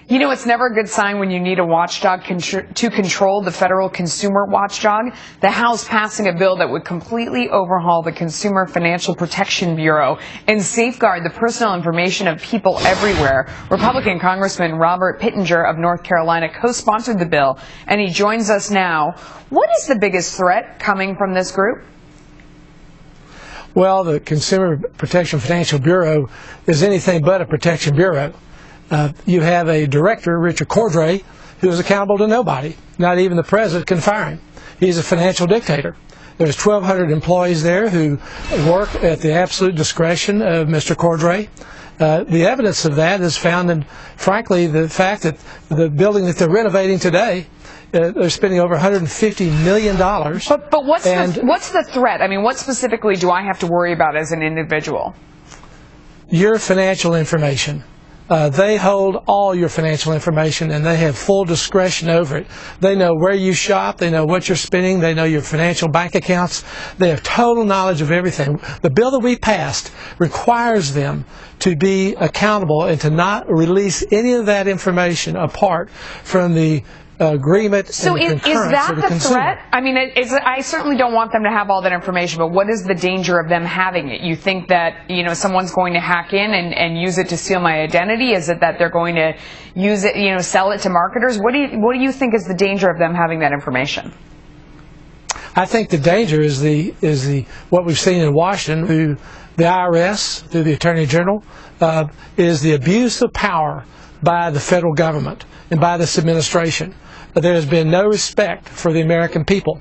You know, it's never a good sign when you need a watchdog to control the federal consumer watchdog. The House passing a bill that would completely overhaul the Consumer Financial Protection Bureau and safeguard the personal information of people everywhere. Republican Congressman Robert Pittenger of North Carolina co-sponsored the bill, and he joins us now. What is the biggest threat coming from this group? Well, the Consumer Protection Financial Bureau is anything but a protection bureau. You have a director, Richard Cordray, who is accountable to nobody. Not even the president can fire him. He's a financial dictator. There's 1,200 employees there who work at the absolute discretion of Mr. Cordray. The evidence of that is found in, frankly, the fact that the building that they're renovating today, they're spending over $150 million. But what's the threat? I mean, what specifically do I have to worry about as an individual? Your financial information. They hold all your financial information, and they have full discretion over it. They know where you shop. They know what you're spending. They know your financial bank accounts. They have total knowledge of everything. The bill that we passed requires them to be accountable and to not release any of that information apart from the agreement. So is that the threat? I mean, I certainly don't want them to have all that information, but what is the danger of them having it? You think that, you know, someone's going to hack in and use it to steal my identity? Is it that they're going to use it, you know, sell it to marketers? What do you think is the danger of them having that information? I think the danger is what we've seen in Washington through the IRS, through the Attorney General, is the abuse of power by the federal government and by this administration. There has been no respect for the American people.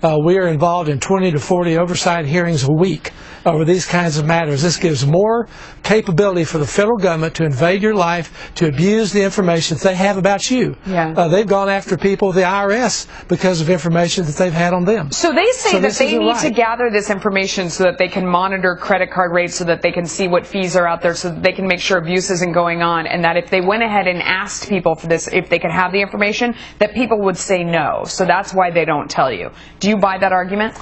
We are involved in 20 to 40 oversight hearings a week over these kinds of matters. This gives more capability for the federal government to invade your life, to abuse the information that they have about you. Yeah. They've gone after people, the IRS, because of information that they've had on them. So they say that they need to gather this information so that they can monitor credit card rates, so that they can see what fees are out there, so that they can make sure abuse isn't going on, and that if they went ahead and asked people for this, if they could have the information, that people would say no. So that's why they don't tell you. Do you buy that argument?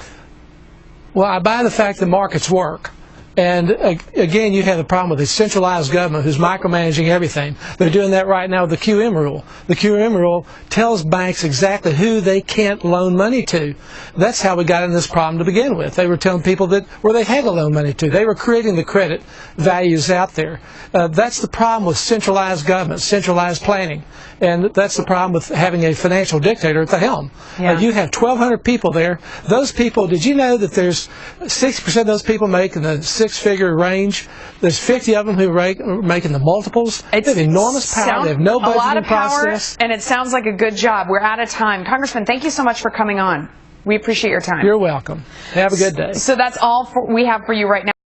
Well, I buy the fact that markets work. And again, you have the problem with a centralized government who's micromanaging everything. They're doing that right now with the QM rule. The QM rule tells banks exactly who they can't loan money to. That's how we got in this problem to begin with. They were telling people where they had to loan money to. They were creating the credit values out there. That's the problem with centralized government, centralized planning. And that's the problem with having a financial dictator at the helm. Yeah. You have 1,200 people there. Those people, did you know that there's 60% of those people make in the six-figure range? There's 50 of them who are making the multiples. They have enormous power. They have no budgeting process. And it sounds like a good job. We're out of time. Congressman, thank you so much for coming on. We appreciate your time. You're welcome. Have a good day. So that's all we have for you right now.